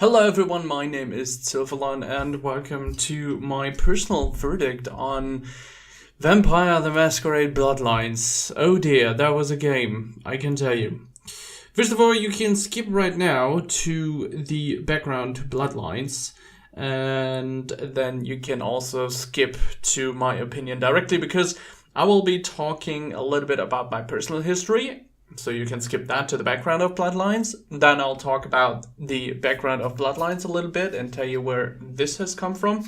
Hello everyone, my name is Zilfalon and welcome to my personal verdict on Vampire the Masquerade Bloodlines. Oh dear, that was a game, I can tell you. First of all, you can skip right now to the background to Bloodlines, and then you can also skip to my opinion directly because I will be talking a little bit about my personal history. So you can skip that to the background of Bloodlines. Then I'll talk about the background of Bloodlines a little bit and tell you where this has come from.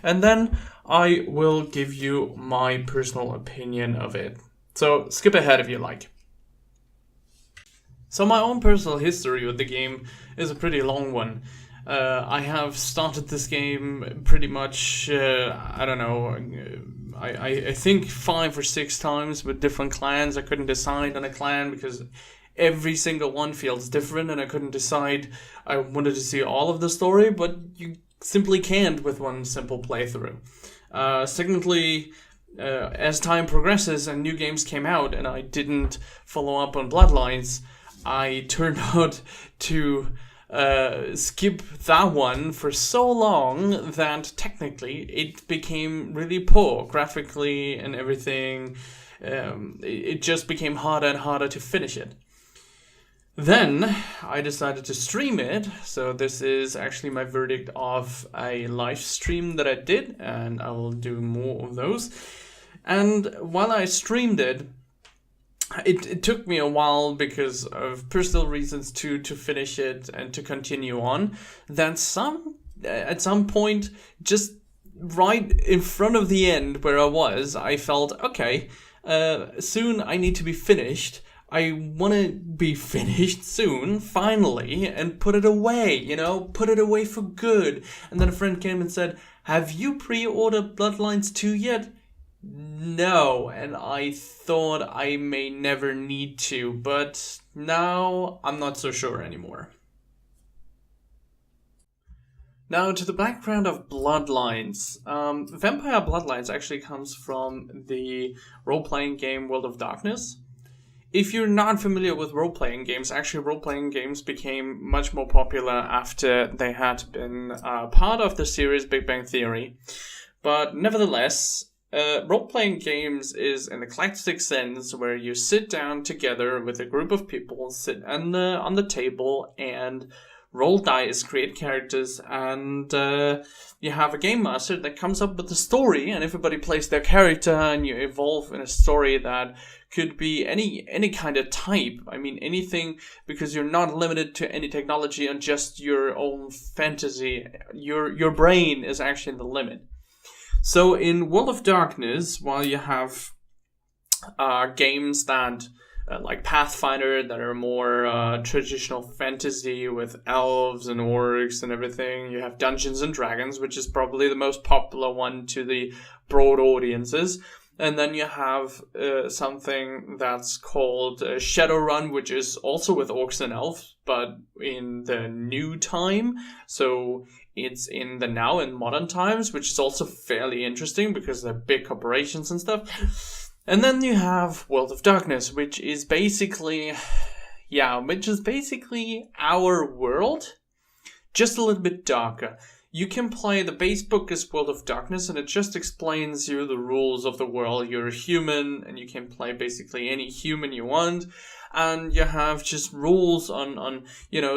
And then I will give you my personal opinion of it. So skip ahead if you like. So my own personal history with the game is a pretty long one. I have started this game pretty much, I think 5 or 6 times with different clans. I couldn't decide on a clan because every single one feels different and I couldn't decide. I wanted to see all of the story, but you simply can't with one simple playthrough. Secondly, as time progresses and new games came out and I didn't follow up on Bloodlines, I turned out to skip that one for so long that technically it became really poor graphically and everything. It just became harder and harder to finish it. Then I decided to stream it, so this is actually my verdict of a live stream that I did, and I will do more of those. And while I streamed it, it took me a while because of personal reasons to finish it and to continue on. Then at some point, just right in front of the end where I felt, okay, soon I need to be finished. I want to be finished soon, finally, and put it away, put it away for good. And then a friend came and said, have you pre-ordered Bloodlines 2 yet? No, and I thought I may never need to, but now I'm not so sure anymore. Now to the background of Bloodlines. Vampire Bloodlines actually comes from the role-playing game World of Darkness. If you're not familiar with role-playing games, actually role-playing games became much more popular after they had been part of the series Big Bang Theory. But nevertheless, role-playing games is an eclectic sense where you sit down together with a group of people, sit on the table and roll dice, create characters, and you have a game master that comes up with a story, and everybody plays their character, and you evolve in a story that could be any kind of type. I mean, anything, because you're not limited to any technology and just your own fantasy. Your brain is actually the limit. So in World of Darkness, while you have games that, like Pathfinder, that are more traditional fantasy with elves and orcs and everything, you have Dungeons and Dragons, which is probably the most popular one to the broad audiences. And then you have something that's called Shadowrun, which is also with orcs and elves, but in the new time. So it's in the now, in modern times, which is also fairly interesting because they're big corporations and stuff. And then you have World of Darkness, which is basically our world, just a little bit darker. You can play, the base book is World of Darkness, and it just explains you the rules of the world. You're a human, and you can play basically any human you want. And you have just rules on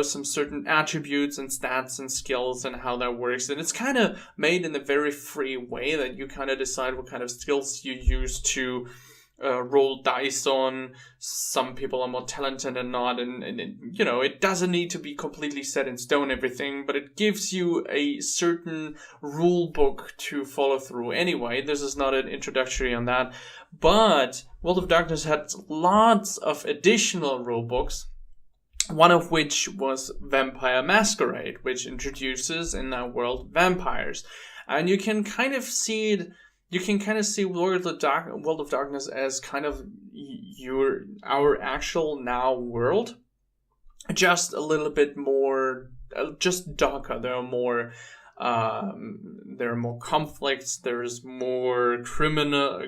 some certain attributes and stats and skills and how that works. And it's kind of made in a very free way that you kind of decide what kind of skills you use to roll dice on. Some people are more talented and not, and it doesn't need to be completely set in stone, everything, but it gives you a certain rule book to follow through. Anyway, this is not an introductory on that, but World of Darkness had lots of additional rule books, one of which was Vampire Masquerade, which introduces in that world vampires. And you can kind of see it. You can kind of see World of Darkness as kind of our actual now world, just a little bit more, just darker. There are more conflicts. There's more criminal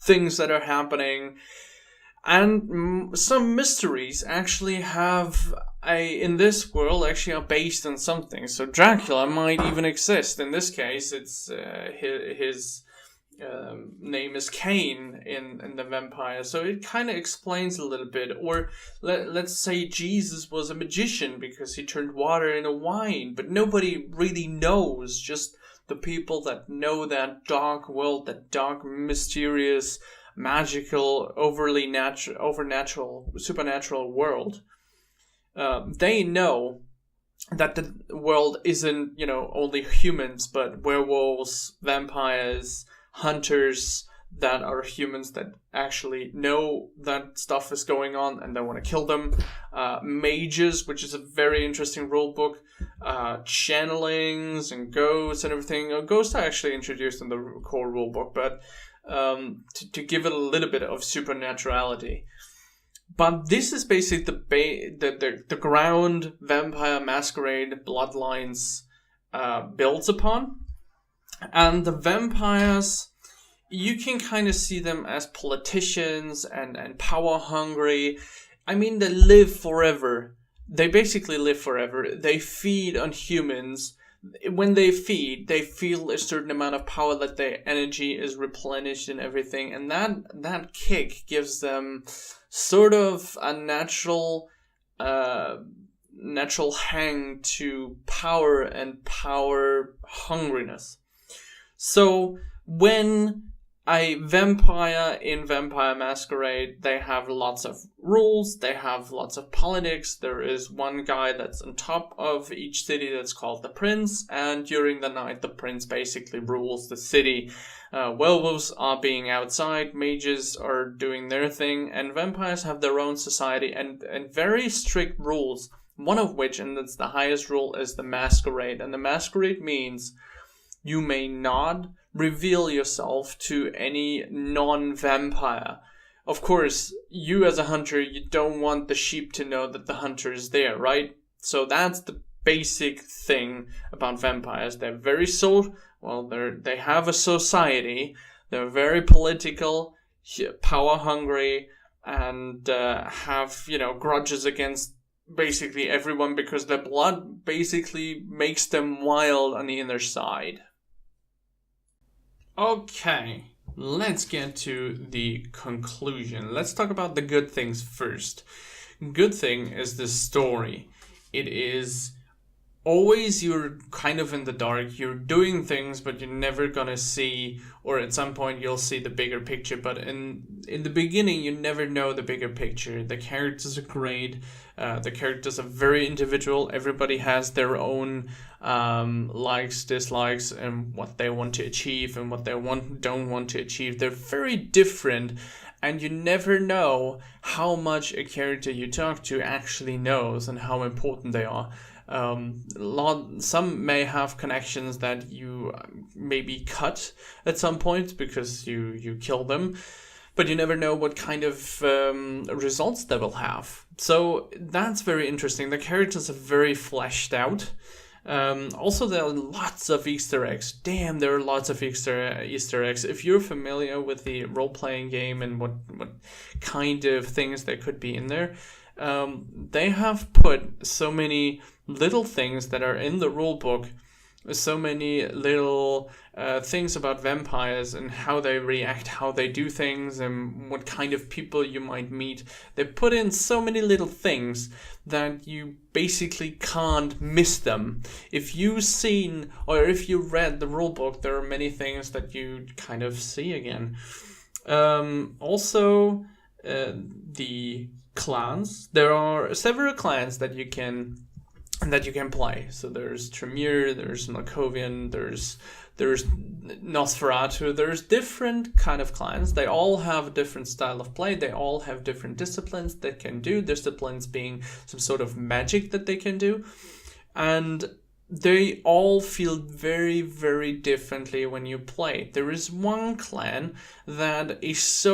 things that are happening, and some mysteries actually have in this world actually are based on something. So Dracula might even exist. In this case, it's his name is Cain in the vampire. So it kind of explains a little bit. Or let's say Jesus was a magician because he turned water into wine, but nobody really knows. Just the people that know that dark world, that dark, mysterious, magical, supernatural world. They know that the world isn't, only humans, but werewolves, vampires, hunters that are humans that actually know that stuff is going on and they want to kill them. Mages, which is a very interesting rule book. Channelings and ghosts and everything. Ghosts are actually introduced in the core rule book, but to give it a little bit of supernaturality. But this is basically the ground Vampire Masquerade Bloodlines builds upon. And the vampires, you can kind of see them as politicians and power hungry. I mean, they live forever. They basically live forever. They feed on humans. When they feed, they feel a certain amount of power, that their energy is replenished and everything. And that kick gives them sort of a natural hang to power and power hungriness. So when a vampire in Vampire Masquerade, they have lots of rules, they have lots of politics. There is one guy that's on top of each city that's called the Prince, and during the night the Prince basically rules the city. Werewolves are being outside, mages are doing their thing, and vampires have their own society and very strict rules. One of which, and that's the highest rule, is the Masquerade. And the Masquerade means you may not reveal yourself to any non-vampire. Of course, you as a hunter, you don't want the sheep to know that the hunter is there, right? So that's the basic thing about vampires. They're very they have a society. They're very political, power hungry, and have, grudges against basically everyone because their blood basically makes them wild on the inner side. Okay, let's get to the conclusion. Let's talk about the good things first. Good thing is the story. It is always you're kind of in the dark. You're doing things, but you're never gonna see, or at some point you'll see the bigger picture. But in the beginning, you never know the bigger picture. The characters are great. The characters are very individual. Everybody has their own likes, dislikes, and what they want to achieve and what they don't want to achieve. They're very different, and you never know how much a character you talk to actually knows and how important they are. Some may have connections that you maybe cut at some point because you kill them, but you never know what kind of results they will have. So that's very interesting. The characters are very fleshed out. Also, there are lots of Easter eggs. Damn, there are lots of Easter eggs. If you're familiar with the role-playing game and what kind of things there could be in there, they have put so many little things that are in the rule book, so many little things about vampires and how they react, how they do things, and what kind of people you might meet. They put in so many little things that you basically can't miss them. If you've seen or if you read the rule book, there are many things that you kind of see again. Also, the clans. There are several clans that you can play. So there's Tremere, there's Malkovian, there's Nosferatu. There's different kind of clans. They all have a different style of play. They all have different disciplines they can do. Disciplines being some sort of magic that they can do. And they all feel very, very differently when you play. There is one clan that is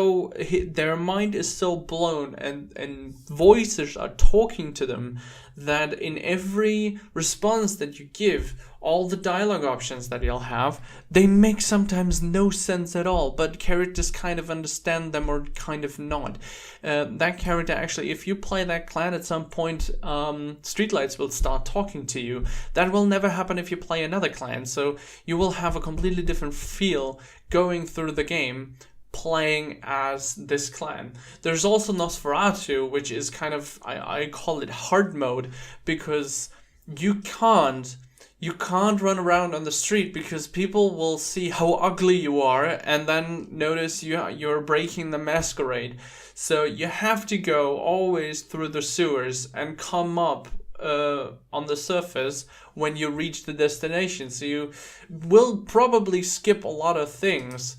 their mind is so blown and voices are talking to them that in every response that you give, all the dialogue options that you'll have, they make sometimes no sense at all, but characters kind of understand them or kind of not. That character actually, if you play that clan at some point, streetlights will start talking to you. That will never happen if you play another clan, so you will have a completely different feel going through the game playing as this clan. There's also Nosferatu, which is kind of, I call it hard mode, because you can't run around on the street because people will see how ugly you are and then notice you're breaking the Masquerade. So you have to go always through the sewers and come up on the surface when you reach the destination. So you will probably skip a lot of things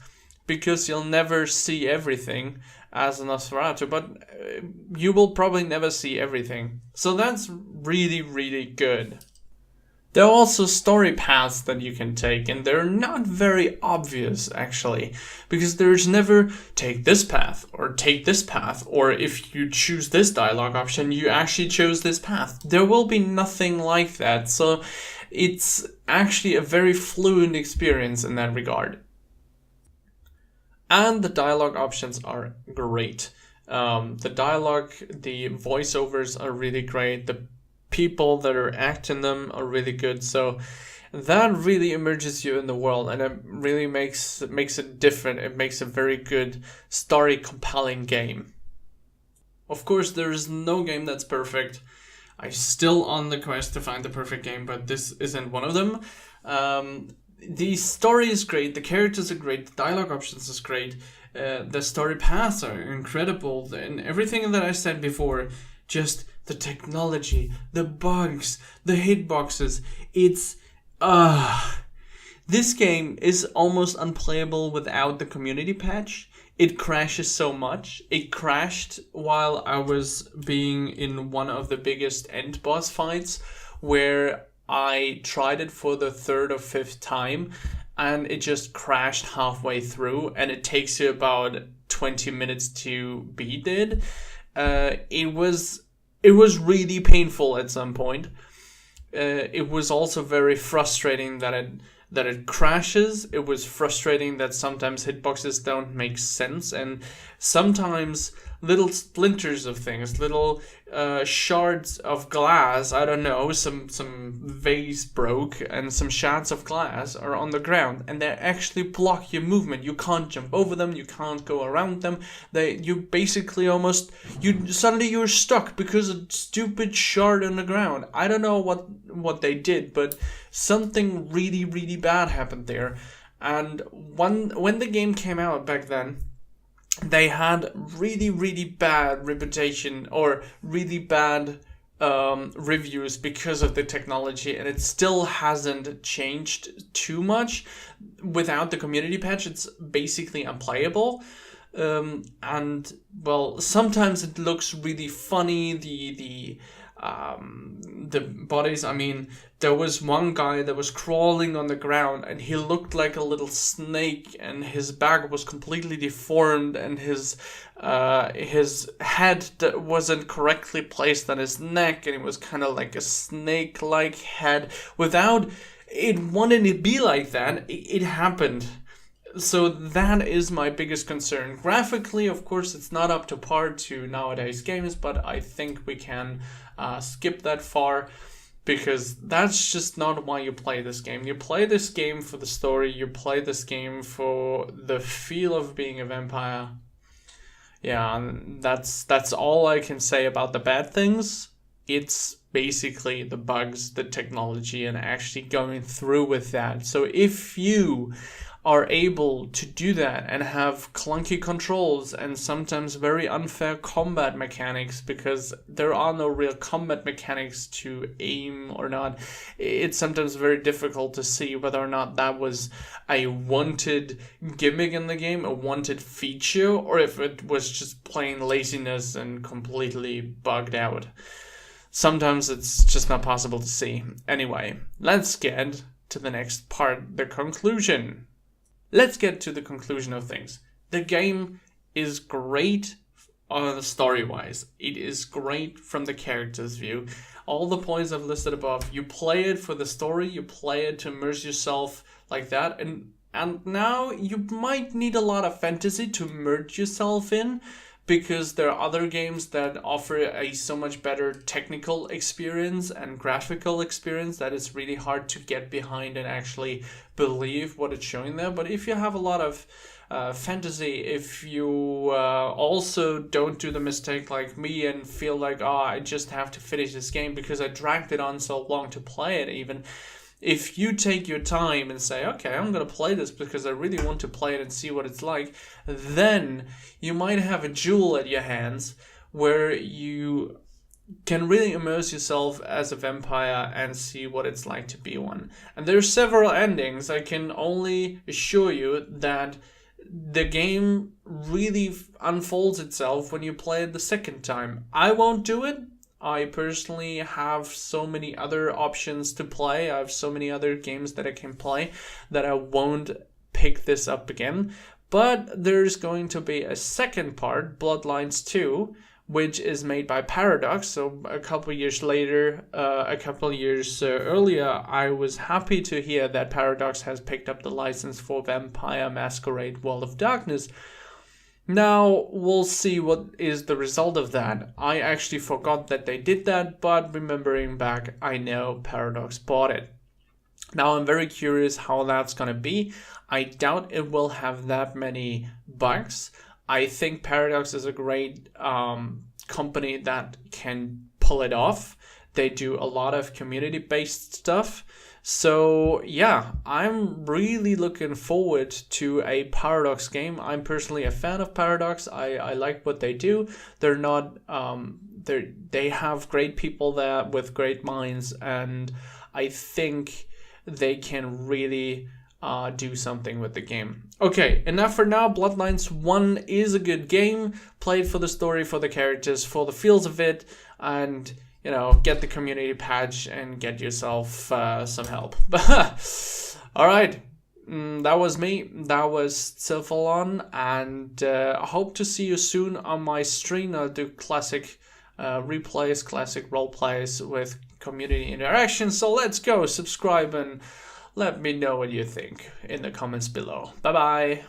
because you'll never see everything as a Nosferatu, but you will probably never see everything. So that's really, really good. There are also story paths that you can take, and they're not very obvious, actually, because there's never take this path, or take this path, or if you choose this dialogue option, you actually chose this path. There will be nothing like that, so it's actually a very fluid experience in that regard. And the dialogue options are great. The dialogue, the voiceovers are really great, the people that are acting them are really good, so that really immerses you in the world, and it really makes it different. It makes a very good story compelling game. Of course, there is no game that's perfect. I'm still on the quest to find the perfect game, but this isn't one of them. The story is great, the characters are great, the dialogue options is great, the story paths are incredible, and everything that I said before, just the technology, the bugs, the hitboxes, it's this game is almost unplayable without the community patch. It crashes so much. It crashed while I was being in one of the biggest end boss fights where I tried it for the third or fifth time and it just crashed halfway through, and it takes you about 20 minutes to beat it. It was really painful at some point. It was also very frustrating that it crashes. It was frustrating that sometimes hitboxes don't make sense, and sometimes little splinters of things, little shards of glass, I don't know, some vase broke and some shards of glass are on the ground and they actually block your movement. You can't jump over them, you can't go around them. You basically suddenly you're stuck because a stupid shard on the ground. I don't know what they did, but something really, really bad happened there. And when the game came out back then, they had really, really bad reputation or really bad reviews because of the technology, and it still hasn't changed too much. Without the community patch, it's basically unplayable. And well, sometimes it looks really funny. The bodies, I mean, there was one guy that was crawling on the ground and he looked like a little snake, and his back was completely deformed, and his head that wasn't correctly placed on his neck, and it was kind of like a snake-like head without it wanting to be like that. It happened. So that is my biggest concern. Graphically, of course, it's not up to par to nowadays games, but I think we can skip that far, because that's just not why you play this game. You play this game for the story, you play this game for the feel of being a vampire. Yeah, and that's all I can say about the bad things. It's basically the bugs, the technology, and actually going through with that. So if you are able to do that and have clunky controls and sometimes very unfair combat mechanics, because there are no real combat mechanics to aim or not, it's sometimes very difficult to see whether or not that was a wanted gimmick in the game, a wanted feature, or if it was just plain laziness and completely bugged out. Sometimes it's just not possible to see. Anyway, let's get to the next part, the conclusion. Let's get to the conclusion of things. The game is great story-wise. It is great from the character's view. All the points I've listed above, you play it for the story, you play it to immerse yourself like that, and now you might need a lot of fantasy to merge yourself in, because there are other games that offer a so much better technical experience and graphical experience that it's really hard to get behind and actually believe what it's showing there. But if you have a lot of fantasy, if you also don't do the mistake like me and feel like, I just have to finish this game because I dragged it on so long to play it even, if you take your time and say, okay, I'm going to play this because I really want to play it and see what it's like, then you might have a jewel at your hands where you can really immerse yourself as a vampire and see what it's like to be one. And there's several endings. I can only assure you that the game really unfolds itself when you play it the second time. I won't do it. I personally have so many other options to play. I have so many other games that I can play that I won't pick this up again. But there's going to be a second part, Bloodlines 2, which is made by Paradox. So a couple years later, earlier, I was happy to hear that Paradox has picked up the license for Vampire Masquerade World of Darkness. Now, we'll see what is the result of that. I actually forgot that they did that, but remembering back, I know Paradox bought it. Now, I'm very curious how that's going to be. I doubt it will have that many bugs. I think Paradox is a great company that can pull it off. They do a lot of community-based stuff. So yeah, I'm really looking forward to a Paradox game. I'm personally a fan of Paradox. I like what they do. They're not they have great people there with great minds, and I think they can really do something with the game. Okay, enough for now. Bloodlines 1 is a good game. Play it for the story, for the characters, for the feels of it, and get the community patch and get yourself some help. All right, that was me. That was Zilfalon, and I hope to see you soon on my stream. I'll do classic replays, classic role plays with community interaction. So let's go, subscribe, and let me know what you think in the comments below. Bye bye.